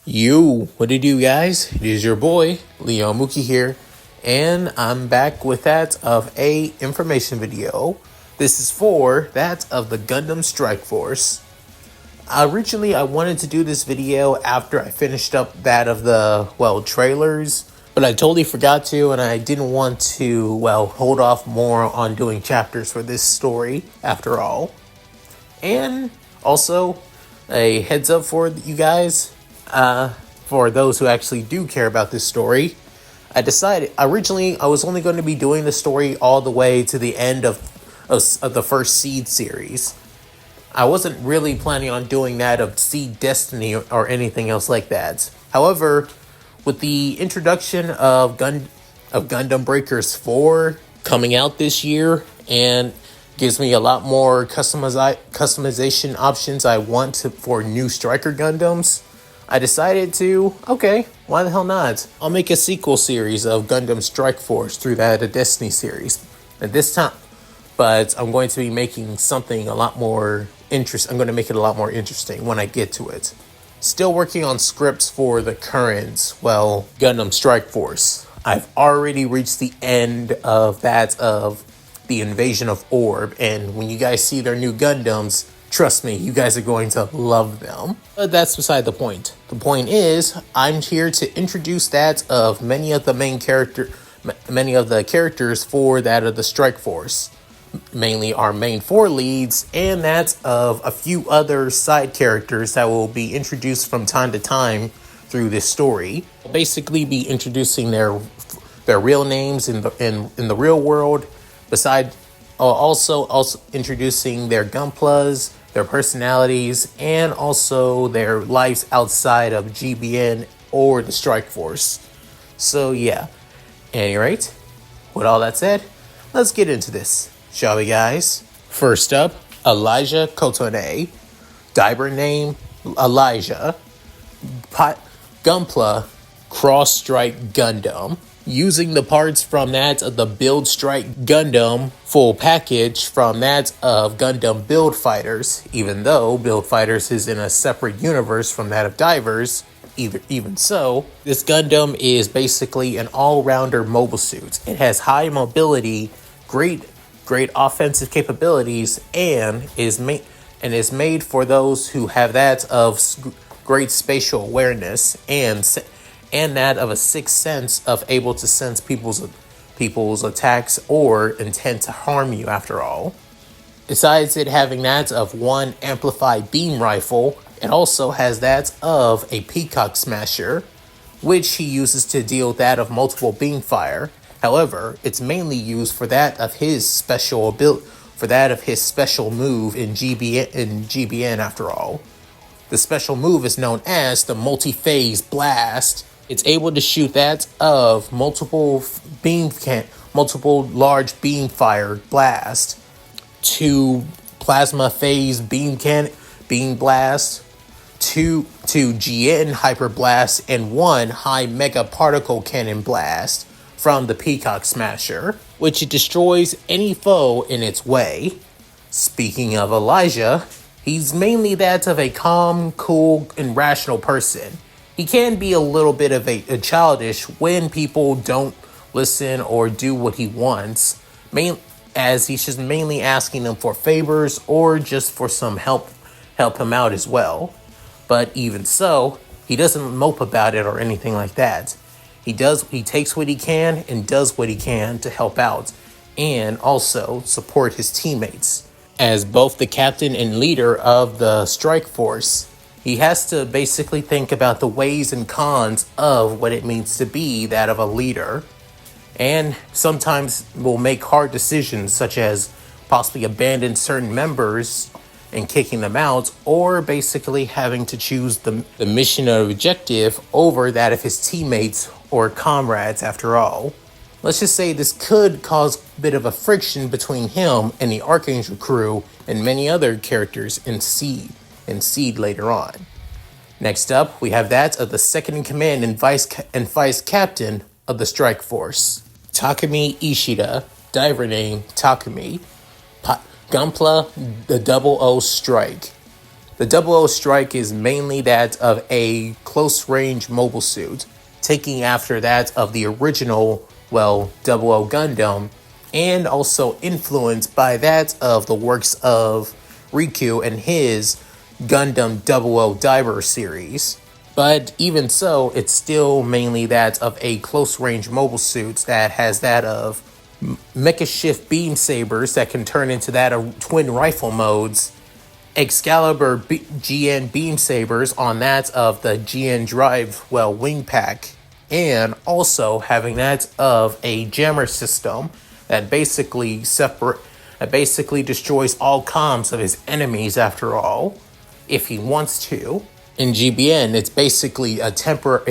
Yo, what do you do, guys? It is your boy, Leon Mookie here, and I'm back with that of a information video. This is for that of the Gundam Strike Force. Originally, I wanted to do this video after I finished up that of the, trailers, but I totally forgot to, and I didn't want to, hold off more on doing chapters for this story, after all. And also, a heads up for you guys, for those who actually do care about this story, I decided originally I was only going to be doing the story all the way to the end of the first Seed series. I wasn't really planning on doing that of Seed Destiny or anything else like that. However, with the introduction of Gundam Breakers 4 coming out this year and gives me a lot more customization options I want for new Striker Gundams, I decided to, okay, why the hell not? I'll make a sequel series of Gundam Strike Force through that Destiny series. And this time, but I'm going to be making something a lot more interesting. I'm going to make it a lot more interesting when I get to it. Still working on scripts for the current, Gundam Strike Force. I've already reached the end of that of the invasion of Orb, and when you guys see their new Gundams, trust me, you guys are going to love them. But that's beside the point. The point is, I'm here to introduce that of many of the characters for that of the Strike Force. Mainly our main 4 leads, and that of a few other side characters that will be introduced from time to time through this story. I'll basically be introducing their real names in the real world. Besides, also introducing their Gunplas, their personalities, and also their lives outside of GBN or the Strike Force. So yeah, anyway, with all that said, let's get into this, shall we, guys? First up, Elijah Kotone, Diver name Elijah, Gunpla Cross Strike Gundam. Using the parts from that of the Build Strike Gundam full package from that of Gundam Build Fighters, even though Build Fighters is in a separate universe from that of Divers. Even so, this Gundam is basically an all-rounder mobile suit. It has high mobility, great offensive capabilities, and is made for those who have that of great spatial awareness and that of a sixth sense of able to sense people's attacks or intent to harm you, after all. Besides it having that of one amplified beam rifle, it also has that of a Peacock Smasher, which he uses to deal that of multiple beam fire. However, it's mainly used for that of his special move in GBN, after all. The special move is known as the Multi-Phase Blast. It's able to shoot that of multiple large beam fire blast, 2 plasma phase beam blast, 2 GN hyper blast, and 1 high mega particle cannon blast from the Peacock Smasher, which it destroys any foe in its way. Speaking of Elijah, he's mainly that of a calm, cool, and rational person. He can be a little bit of a childish when people don't listen or do what he wants, as he's just mainly asking them for favors or just for some help him out as well. But even so, he doesn't mope about it or anything like that. He takes what he can and does what he can to help out and also support his teammates. As both the captain and leader of the Strike Force, he has to basically think about the ways and cons of what it means to be that of a leader, and sometimes will make hard decisions such as possibly abandon certain members and kicking them out, or basically having to choose the mission or objective over that of his teammates or comrades, after all. Let's just say this could cause a bit of a friction between him and the Archangel crew and many other characters in Seed later on. Next up, we have that of the second in command and vice captain of the strike force, Takumi Ishida, diver name Takumi, Gunpla, the Double O Strike. The Double O Strike is mainly that of a close-range mobile suit, taking after that of the original, Double O Gundam, and also influenced by that of the works of Riku and his Gundam 00 Diver series. But even so, it's still mainly that of a close-range mobile suit that has that of Mecha Shift beam sabers that can turn into that of twin rifle modes, Excalibur GN beam sabers on that of the GN Drive, wing pack, and also having that of a jammer system that basically destroys all comms of his enemies after all, if he wants to. In GBN, it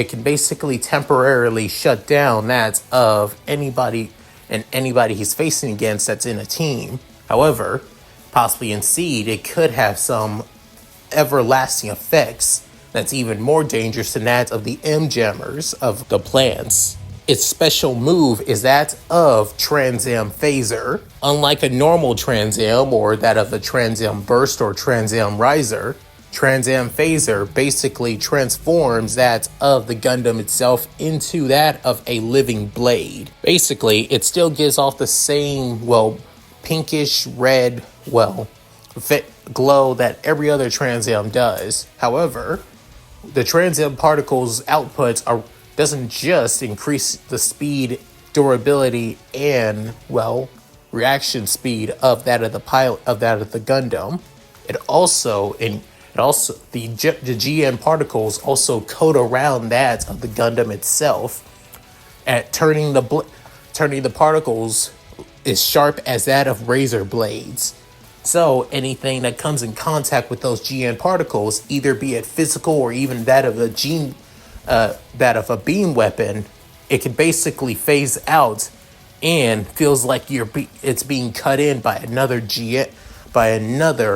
can basically temporarily shut down that of anybody he's facing against that's in a team. However, possibly in Seed, it could have some everlasting effects that's even more dangerous than that of the M-jammers of the plants. Its special move is that of Transam Phaser. Unlike a normal Transam or that of the Transam Burst or Transam Riser, Transam Phaser basically transforms that of the Gundam itself into that of a living blade. Basically, it still gives off the same, pinkish red, glow that every other Transam does. However, the Transam particles' outputs doesn't just increase the speed, durability, and, reaction speed of that of the Gundam. The GN particles also coat around that of the Gundam itself, at turning the particles as sharp as that of razor blades. So anything that comes in contact with those GN particles, either be it physical or even that of a beam weapon, it can basically phase out and feels like it's being cut in by another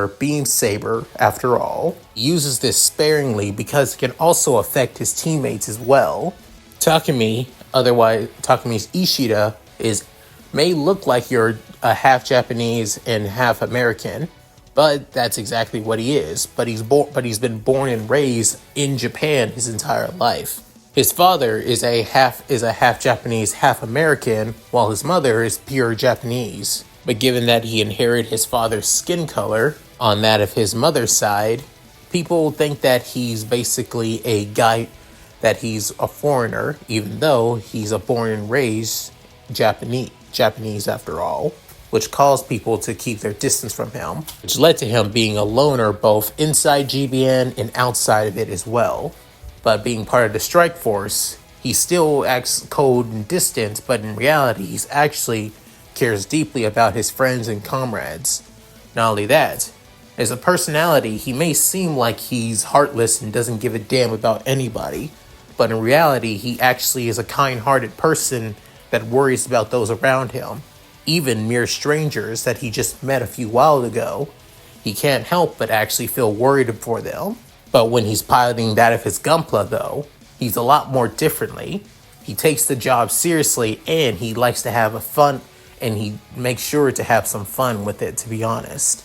beam saber after all. He uses this sparingly because it can also affect his teammates as well. Takumi's Ishida may look like you're a half Japanese and half American, but that's exactly what he is. But he's been born and raised in Japan his entire life. His father is a half Japanese, half American, while his mother is pure Japanese. But given that he inherited his father's skin color on that of his mother's side, people think that he's basically that he's a foreigner, even though he's a born and raised Japanese after all, which caused people to keep their distance from him, which led to him being a loner both inside GBN and outside of it as well. But being part of the strike force, he still acts cold and distant, but in reality, he's actually cares deeply about his friends and comrades. Not only that, as a personality, he may seem like he's heartless and doesn't give a damn about anybody, but in reality, he actually is a kind-hearted person that worries about those around him, even mere strangers that he just met a few while ago. He can't help but actually feel worried for them. But when he's piloting that of his Gunpla, though, he's a lot more differently. He takes the job seriously and he likes to have fun, and he makes sure to have some fun with it, to be honest.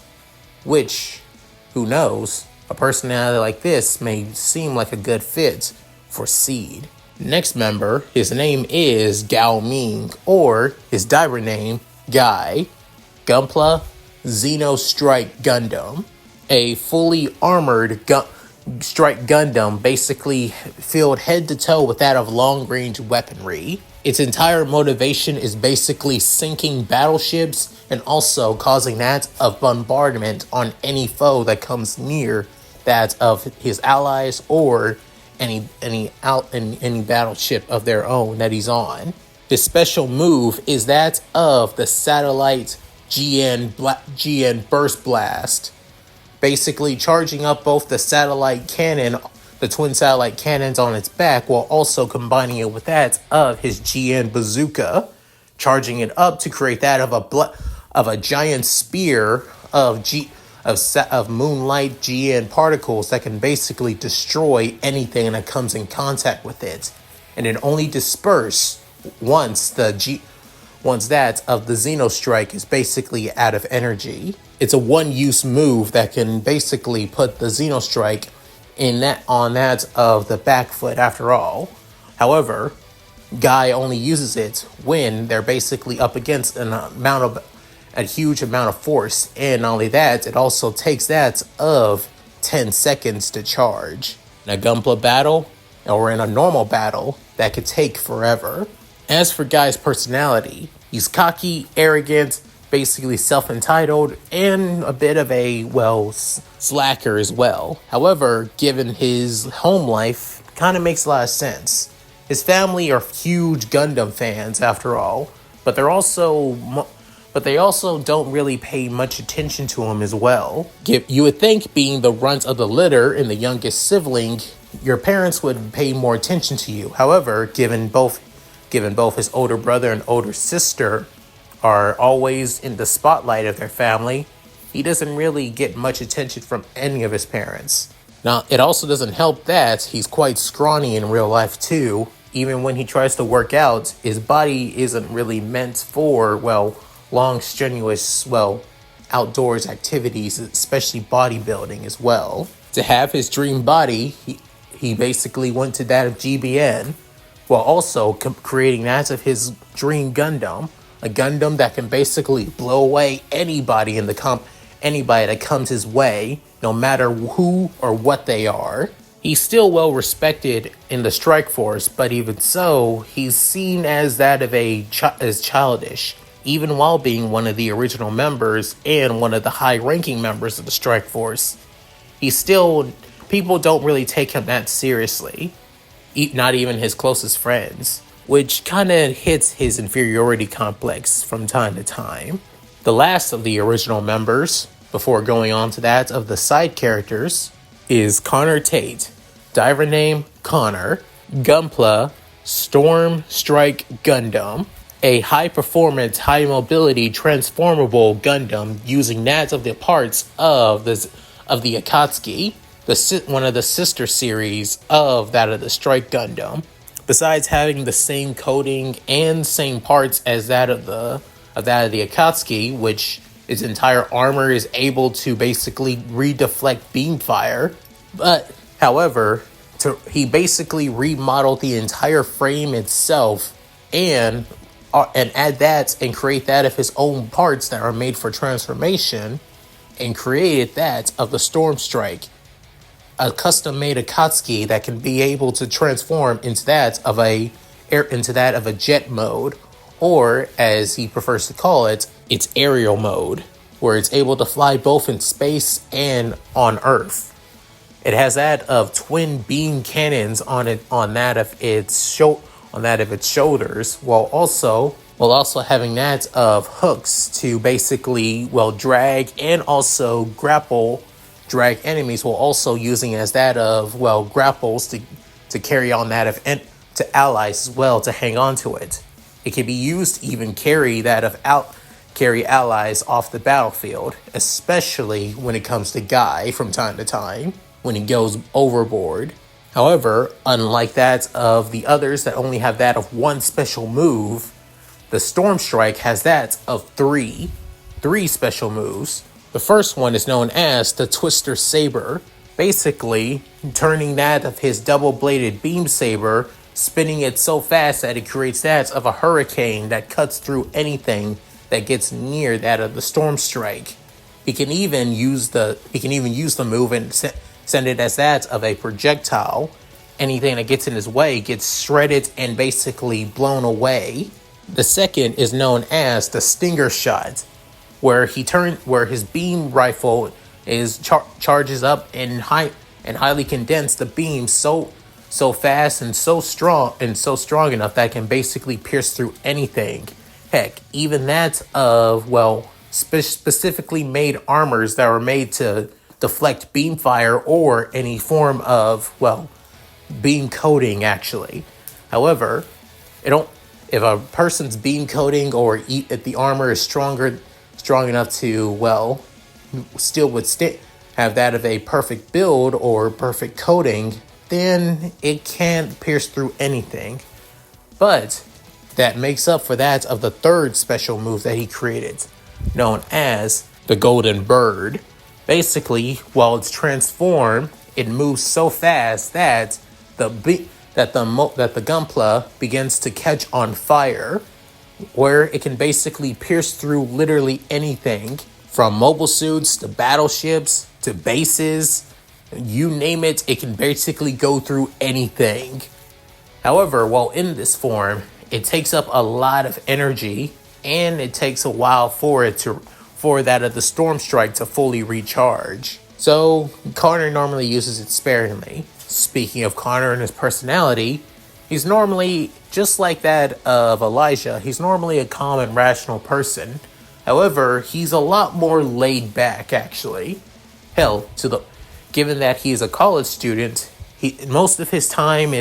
Which, who knows, a personality like this may seem like a good fit for Seed. Next member, his name is Gao Ming, or his diver name, Guy. Gunpla Xeno Strike Gundam. A fully armored Strike Gundam, basically filled head to toe with that of long-range weaponry. Its entire motivation is basically sinking battleships and also causing that of bombardment on any foe that comes near that of his allies or any battleship of their own that he's on. His special move is that of the satellite GN Burst Blast, basically charging up both the twin satellite cannons on its back, while also combining it with that of his GN Bazooka, charging it up to create that of a giant spear of of moonlight GN particles that can basically destroy anything that comes in contact with it, and it only disperse once once that of the Xenostrike is basically out of energy. It's a one-use move that can basically put the Xenostrike on that of the back foot after all. However, Guy only uses it when they're basically up against a huge amount of force, and not only that, it also takes that of 10 seconds to charge. In a Gunpla battle, or in a normal battle, that could take forever. As for Guy's personality, he's cocky, arrogant, basically self-entitled, and a bit of a, slacker as well. However, given his home life, kind of makes a lot of sense. His family are huge Gundam fans after all, but they also don't really pay much attention to him as well. You would think, being the runt of the litter and the youngest sibling, your parents would pay more attention to you. However, given both his older brother and older sister are always in the spotlight of their family, he doesn't really get much attention from any of his parents. Now, it also doesn't help that he's quite scrawny in real life too. Even when he tries to work out, his body isn't really meant for, long, strenuous, outdoors activities, especially bodybuilding as well. To have his dream body, he basically went to that of GBN, while also creating that of his dream Gundam, a Gundam that can basically blow away anybody anybody that comes his way, no matter who or what they are. He's still well respected in the Strike Force, but even so, he's seen as that of as childish, even while being one of the original members and one of the high-ranking members of the Strike Force. People don't really take him that seriously, not even his closest friends, which kind of hits his inferiority complex from time to time. The last of the original members, before going on to that of the side characters, is Connor Tate. Diver name Connor. Gunpla Storm Strike Gundam. A high-performance, high-mobility, transformable Gundam using that of the parts of the Akatsuki, one of the sister series of that of the Strike Gundam. Besides having the same coding and same parts as that of the Akatsuki, which its entire armor is able to basically redeflect beam fire. But, however, he basically remodeled the entire frame itself and add that and create that of his own parts that are made for transformation, and created that of the Storm Strike, a custom-made Akatsuki that can be able to transform into that of a jet mode, or as he prefers to call it, its aerial mode, where it's able to fly both in space and on Earth. It has that of twin beam cannons on that of its shoulders, while also having that of hooks to basically drag and also drag enemies, while also using as that of grapples to carry on that of to allies as well, to hang on to it. It can be used to even carry allies off the battlefield, especially when it comes to Guy from time to time, when he goes overboard. However, unlike that of the others that only have that of one special move, the Storm Strike has that of three special moves. The first one is known as the Twister Saber, basically turning that of his double-bladed beam saber, spinning it so fast that it creates that of a hurricane that cuts through anything that gets near that of the Storm Strike. He can even use the move and send it as that of a projectile. Anything that gets in his way gets shredded and basically blown away. The second is known as the Stinger Shot, where his beam rifle charges up and highly condense the beam so fast and so strong enough that it can basically pierce through anything. Heck, even that of specifically made armors that were made to deflect beam fire or any form of beam coating actually. However, if a person's beam coating or if the armor is strong enough to still withstand, have that of a perfect build or perfect coating, then it can't pierce through anything. But that makes up for that of the third special move that he created, known as the Golden Bird. Basically, while it's transformed, it moves so fast that the Gunpla begins to catch on fire, where it can basically pierce through literally anything, from mobile suits to battleships to bases. You name it, it can basically go through anything. However, while in this form, it takes up a lot of energy, and it takes a while for that of the Storm Strike to fully recharge. So Connor normally uses it sparingly. Speaking of Connor and his personality, he's normally just like that of Elijah. He's normally a calm and rational person. However, he's a lot more laid back, actually. Hell, given that he's a college student, most of his time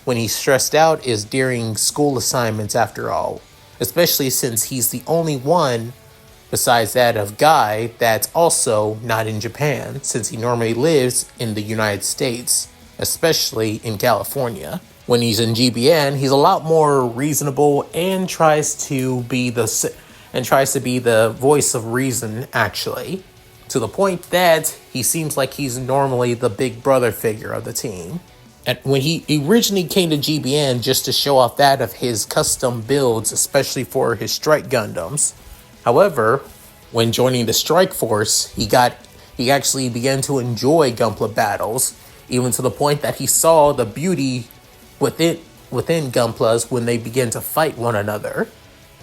when he's stressed out is during school assignments, after all. Especially since he's the only one besides that of Guy that's also not in Japan, since he normally lives in the United States, especially in California. When he's in GBN, he's a lot more reasonable and tries to be the voice of reason, actually, to the point that he seems like he's normally the big brother figure of the team. And when he originally came to GBN just to show off that of his custom builds, especially for his Strike Gundams. However, when joining the Strike Force, he actually began to enjoy Gunpla battles, even to the point that he saw the beauty within Gunplas when they begin to fight one another.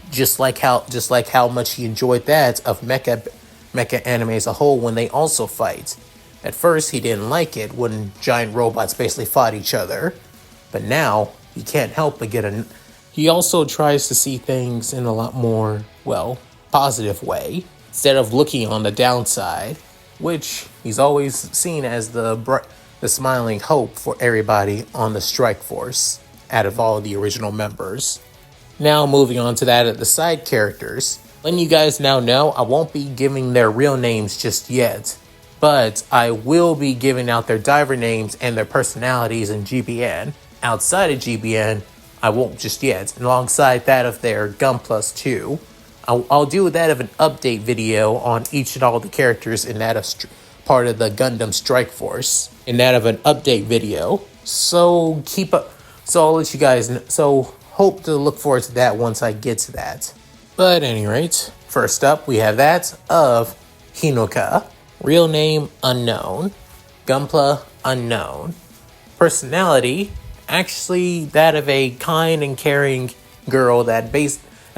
Just like how much he enjoyed that of mecha anime as a whole when they also fight. At first, he didn't like it when giant robots basically fought each other, but now he can't help but he also tries to see things in a lot more, positive way, instead of looking on the downside, which he's always seen as the smiling hope for everybody on the Strike Force, out of all the original members. Now moving on to that of the side characters. Letting you guys now know, I won't be giving their real names just yet, but I will be giving out their diver names and their personalities in GBN. Outside of GBN, I won't just yet, alongside that of their Gunplas too. I'll do that of an update video on each and all the characters in that of part of the Gundam Strike Force, in that of an update video. So I'll let you guys know. So hope to look forward to that once I get to that. But at any rate, first up we have that of Hinoka. Real name unknown. Gunpla unknown. Personality, actually that of a kind and caring girl that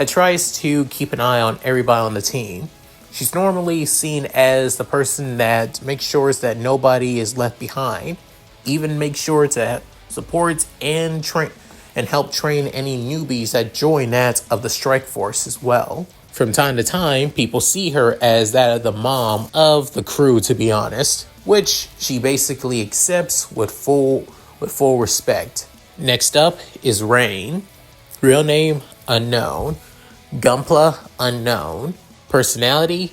tries to keep an eye on everybody on the team. She's normally seen as the person that makes sure that nobody is left behind, even make sure to support and help train any newbies that join that of the Strike Force as well. From time to time, people see her as that of the mom of the crew, to be honest, which she basically accepts with full respect. Next up is Rain. Real name unknown. Gunpla unknown. Personality,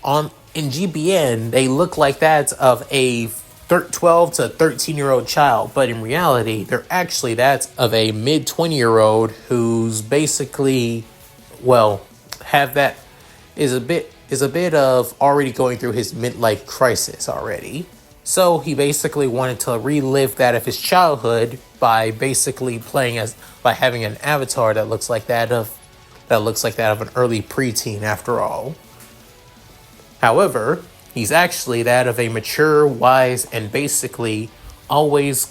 in GBN, they look like that of a 12 to 13-year-old child, but in reality, they're actually that of a mid-20-year-old who's basically, is a bit of already going through his midlife crisis already. So he basically wanted to relive that of his childhood by basically by having an avatar that looks like that of an early preteen after all. However, he's actually that of a mature, wise, and basically always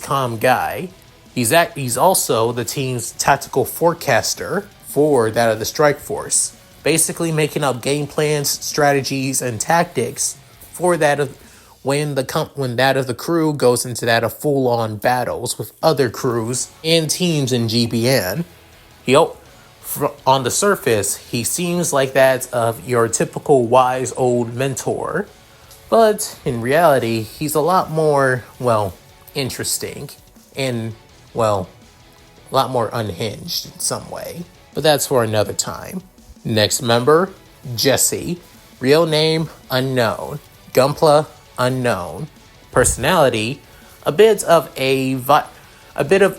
calm guy. He's also the team's tactical forecaster for that of the Strike Force, basically making up game plans, strategies, and tactics for that of when that of the crew goes into that of full-on battles with other crews and teams in GBN. On the surface, he seems like that of your typical wise old mentor, but in reality, he's a lot more, interesting and, a lot more unhinged in some way. But that's for another time. Next member, Jesse. Real name unknown. Gunpla unknown. Personality a bit of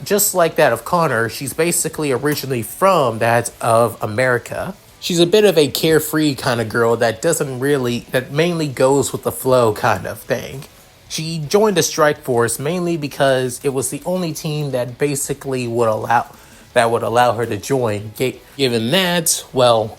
just like that of Connor. She's basically originally from that of America. She's a bit of a carefree kind of girl that mainly goes with the flow kind of thing. She joined the strike force mainly because it was the only team that basically would allow her to join. Given that, well,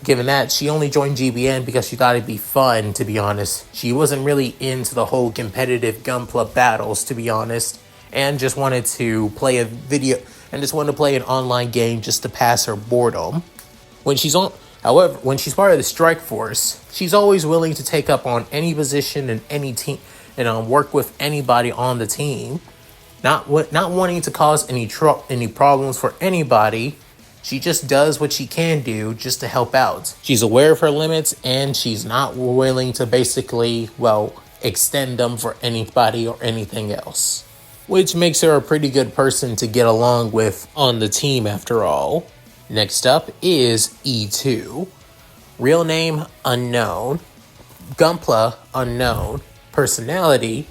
given that she only joined GBN because she thought it'd be fun, to be honest. She wasn't really into the whole competitive Gunpla battles, to be honest, and just wanted to play an online game just to pass her boredom. However, when she's part of the strike force, she's always willing to take up on any position in any team and work with anybody on the team, not wanting to cause any problems for anybody. She just does what she can do just to help out. She's aware of her limits and she's not willing to basically, extend them for anybody or anything else. Which makes her a pretty good person to get along with on the team after all. Next up is E2. Real name unknown. Gunpla unknown. Personality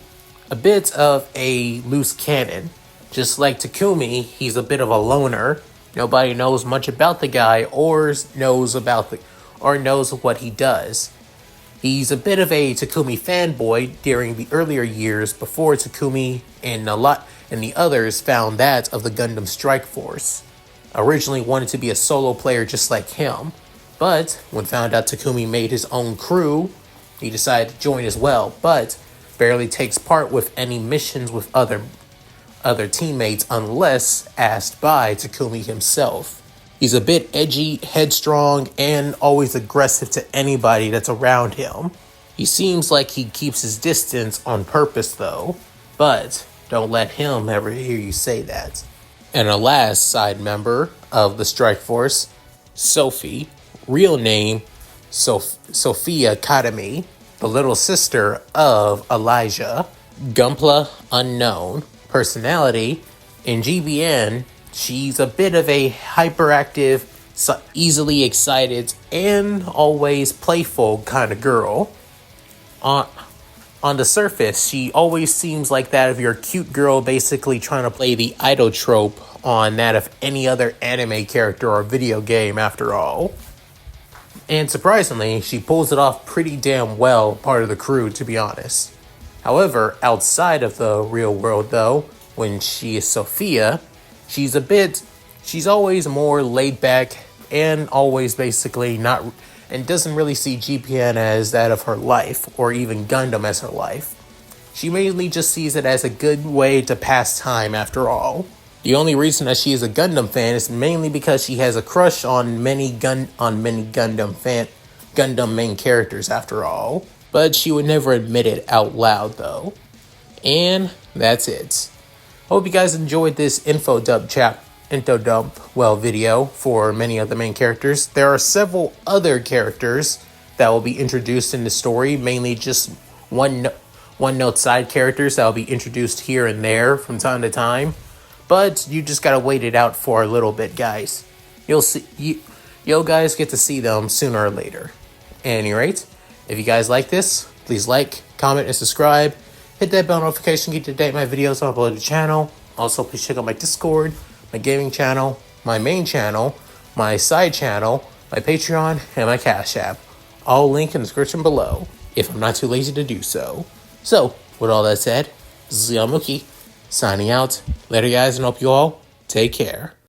a bit of a loose cannon. Just like Takumi, he's a bit of a loner. Nobody knows much about the guy or knows what he does. He's a bit of a Takumi fanboy during the earlier years before Takumi and the others found that of the Gundam Strike Force. Originally wanted to be a solo player just like him, but when found out Takumi made his own crew, he decided to join as well, but barely takes part with any missions with other teammates unless asked by Takumi himself. He's a bit edgy, headstrong, and always aggressive to anybody that's around him. He seems like he keeps his distance on purpose though, but don't let him ever hear you say that. And our last side member of the Strike Force, Sophie, real name Sophia Kadami, the little sister of Elijah. Gunpla unknown. Personality in GBN, she's a bit of a hyperactive, easily excited, and always playful kind of girl. On the surface, she always seems like that of your cute girl basically trying to play the idol trope on that of any other anime character or video game after all. And surprisingly, she pulls it off pretty damn well, part of the crew, to be honest. However, outside of the real world though, when she is Sophia, she's always more laid back and always basically doesn't really see GPN as that of her life or even Gundam as her life. She mainly just sees it as a good way to pass time after all. The only reason that she is a Gundam fan is mainly because she has a crush on many Gundam main characters after all. But she would never admit it out loud though. And that's it. Hope you guys enjoyed this info dump video for many of the main characters. There are several other characters that will be introduced in the story, mainly just one note side characters that will be introduced here and there from time to time. But you just gotta wait it out for a little bit, guys. You'll guys get to see them sooner or later. At any rate, if you guys like this, please like, comment, and subscribe. Hit that bell notification to get to date my videos on the channel. Also, please check out my Discord, my gaming channel, my main channel, my side channel, my Patreon, and my Cash App. All linked in the description below, if I'm not too lazy to do so. So, with all that said, this is Leon Mookie, signing out. Later, guys, and hope you all take care.